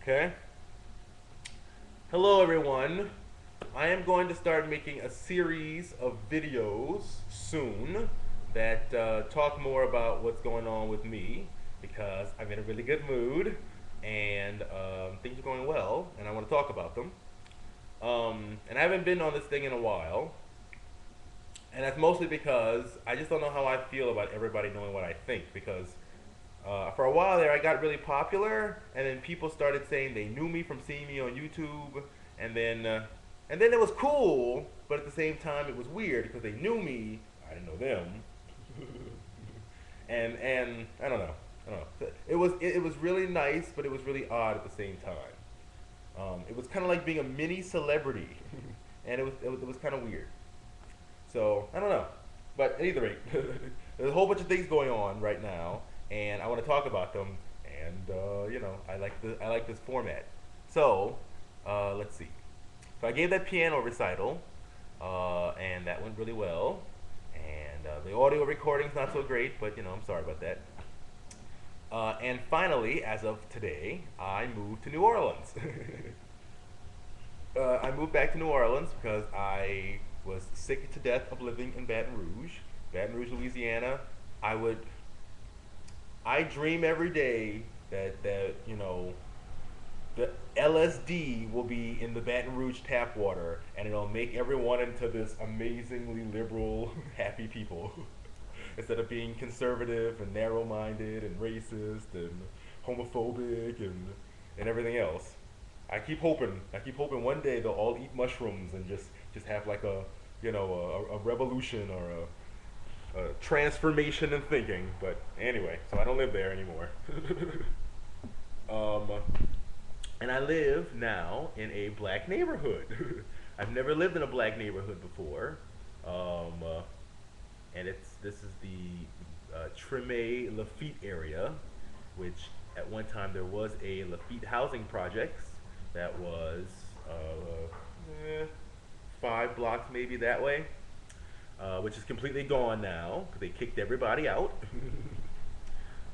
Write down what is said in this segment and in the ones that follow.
Okay. Hello, everyone. I am going to start making a series of videos soon that talk more about what's going on with me because I'm in a really good mood and things are going well and I want to talk about them. And I haven't been on this thing in a while, and that's mostly because I just don't know how I feel about everybody knowing what I think because for a while there, I got really popular, and then people started saying they knew me from seeing me on YouTube, and then uh, and then it was cool, but at the same time it was weird because they knew me, I didn't know them, and I don't know. It was really nice, but it was really odd at the same time. It was kind of like being a mini celebrity, and it was kind of weird. So I don't know, but at either rate, there's a whole bunch of things going on right now, and I want to talk about them. And I like this format. So let's see. So I gave that piano recital, and that went really well. And the audio recording's not so great, but I'm sorry about that. And finally, as of today, I moved to New Orleans. I moved back to New Orleans because I was sick to death of living in Baton Rouge, Louisiana. I would, I dream every day that the LSD will be in the Baton Rouge tap water, and it'll make everyone into this amazingly liberal, happy people, instead of being conservative and narrow-minded and racist and homophobic and everything else. I keep hoping. I keep hoping one day they'll all eat mushrooms and just have like a revolution or a transformation in thinking. But anyway, so I don't live there anymore. um, and I live now in a black neighborhood. I've never lived in a black neighborhood before. Um, uh, and this is the Treme Lafitte area, which at one time there was a Lafitte housing projects that was uh, 5 blocks maybe that way, which is completely gone now because they kicked everybody out.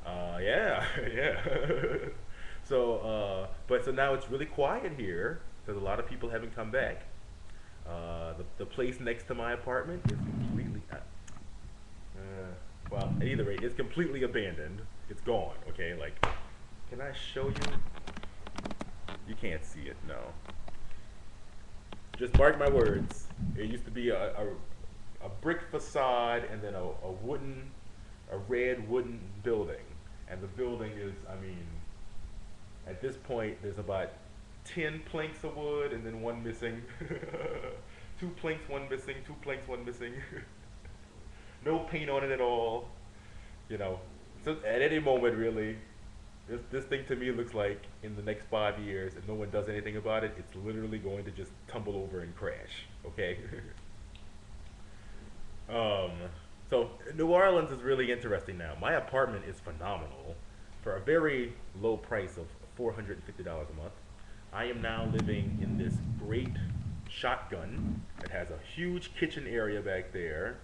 Yeah, yeah. So now it's really quiet here because a lot of people haven't come back. The place next to my apartment is completely, well, at either rate, it's completely abandoned. It's gone. Okay, like, can I show you? You can't see it, no. Just mark my words. It used to be a brick facade and then a red wooden building. And the building is, I mean, at this point, there's about 10 planks of wood and then one missing. Two planks, one missing, two planks, one missing. No paint on it at all. You know, so at any moment, really, this thing to me looks like in the next 5 years, if no one does anything about it, it's literally going to just tumble over and crash. Okay. um, so New Orleans is really interesting now. My apartment is phenomenal for a very low price of $450 a month. I am now living in this great shotgun that has a huge kitchen area back there,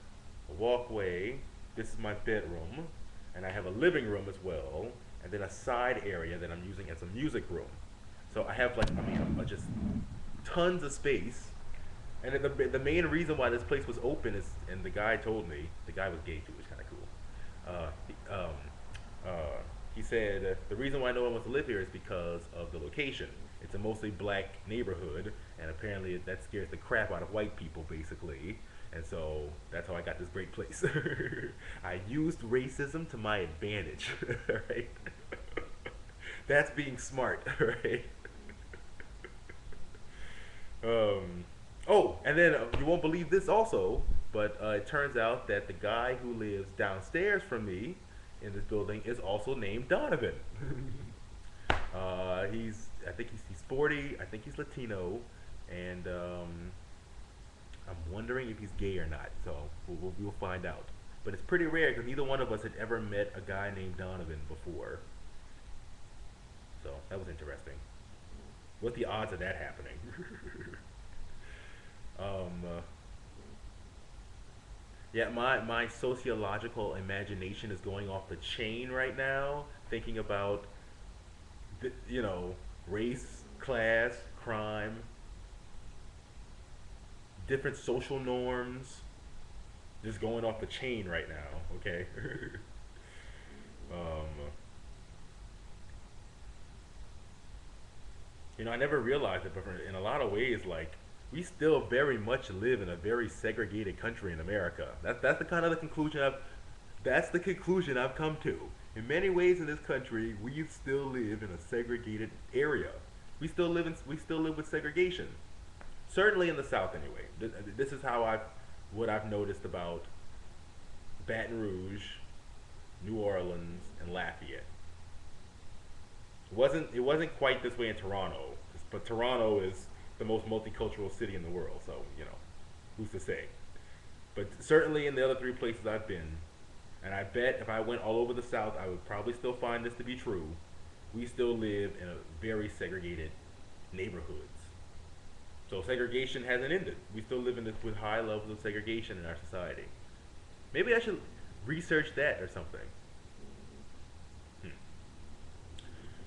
a walkway. This is my bedroom, and I have a living room as well, and then a side area that I'm using as a music room. So I have like, I mean, just tons of space. And the main reason why this place was open is, and the guy told me, the guy was gay too, which is kind of cool. He said the reason why no one wants to live here is because of the location. It's a mostly black neighborhood, and apparently that scares the crap out of white people, basically. And so that's how I got this great place. I used racism to my advantage, right? That's being smart, right? Oh, and then you won't believe this also, but it turns out that the guy who lives downstairs from me in this building is also named Donovan. I think he's 40. I think he's Latino, and I'm wondering if he's gay or not. So we'll find out. But it's pretty rare because neither one of us had ever met a guy named Donovan before. So that was interesting. What's the odds of that happening? um, uh, yeah, my sociological imagination is going off the chain right now, thinking about, you know, race, class, crime, different social norms, just going off the chain right now. Okay. um, I never realized it, but in a lot of ways, like we still very much live in a very segregated country in America. That's the kind of the conclusion I've that's the conclusion I've come to. In many ways, in this country, we still live in a segregated area. We still live with segregation. Certainly in the South, anyway. This is what I've noticed about Baton Rouge, New Orleans, and Lafayette. It wasn't quite this way in Toronto, but Toronto is the most multicultural city in the world. So who's to say? But certainly in the other three places I've been, and I bet if I went all over the South, I would probably still find this to be true. We still live in a very segregated neighborhoods. So segregation hasn't ended. We still live in this with high levels of segregation in our society. Maybe I should research that or something.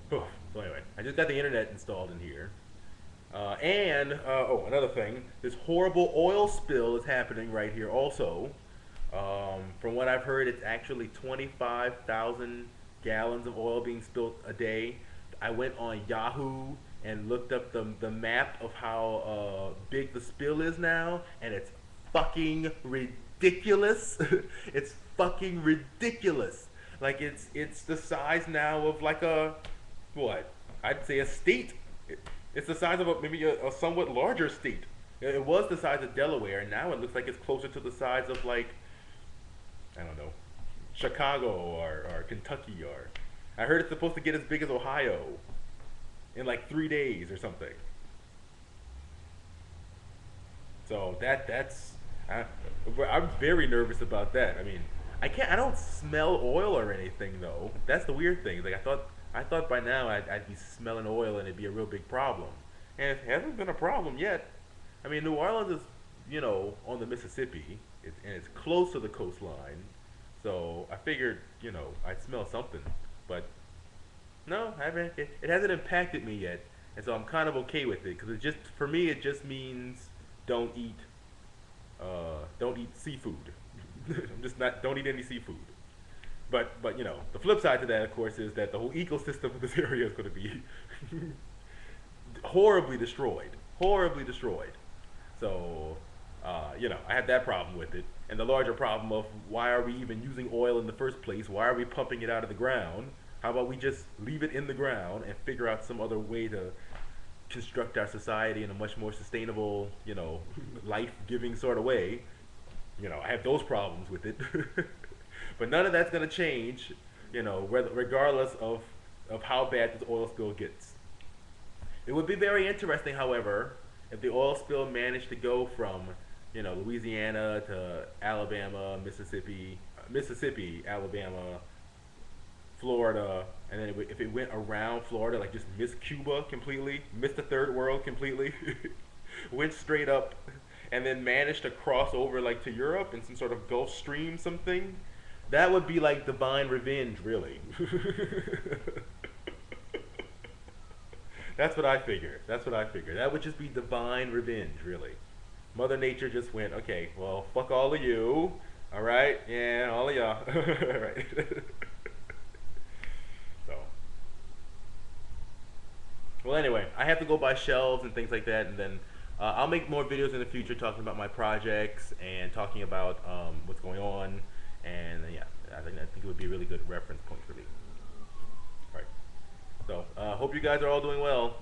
So anyway, I just got the internet installed in here. Another thing, this horrible oil spill is happening right here also. From what I've heard, it's actually 25,000 gallons of oil being spilled a day. I went on Yahoo and looked up the map of how big the spill is now, and it's fucking ridiculous. It's fucking ridiculous. Like it's the size now of like a what? I'd say a state. It's the size of maybe a somewhat larger state. It was the size of Delaware, and now it looks like it's closer to the size of like I don't know, Chicago or Kentucky or. I heard it's supposed to get as big as Ohio in like 3 days or something. So I'm very nervous about that. I mean, I don't smell oil or anything though. That's the weird thing. Like I thought by now I'd be smelling oil and it'd be a real big problem, and it hasn't been a problem yet. I mean, New Orleans is on the Mississippi, and it's close to the coastline, so I figured I'd smell something, but no, I haven't. It hasn't impacted me yet, and so I'm kind of okay with it because for me it just means don't eat seafood. I'm just not don't eat any seafood. But the flip side to that, of course, is that the whole ecosystem of this area is going to be horribly destroyed, horribly destroyed. So I had that problem with it, and the larger problem of why are we even using oil in the first place? Why are we pumping it out of the ground? How about we just leave it in the ground and figure out some other way to construct our society in a much more sustainable, life-giving sort of way? I have those problems with it. But none of that's going to change, regardless of how bad this oil spill gets. It would be very interesting, however, if the oil spill managed to go from, Louisiana to Alabama, Mississippi, Alabama, Florida, and then if it went around Florida, like just missed Cuba completely, missed the third world completely, went straight up, and then managed to cross over like to Europe in some sort of Gulf Stream something. That would be like divine revenge, really. That's what I figure. That would just be divine revenge, really. Mother Nature just went, okay, well, fuck all of you. All right? Yeah, all of y'all. All right. So. Well, anyway, I have to go buy shelves and things like that, and then I'll make more videos in the future talking about my projects and talking about what's going on. And yeah, I think it would be a really good reference point for me. All right. So, hope you guys are all doing well.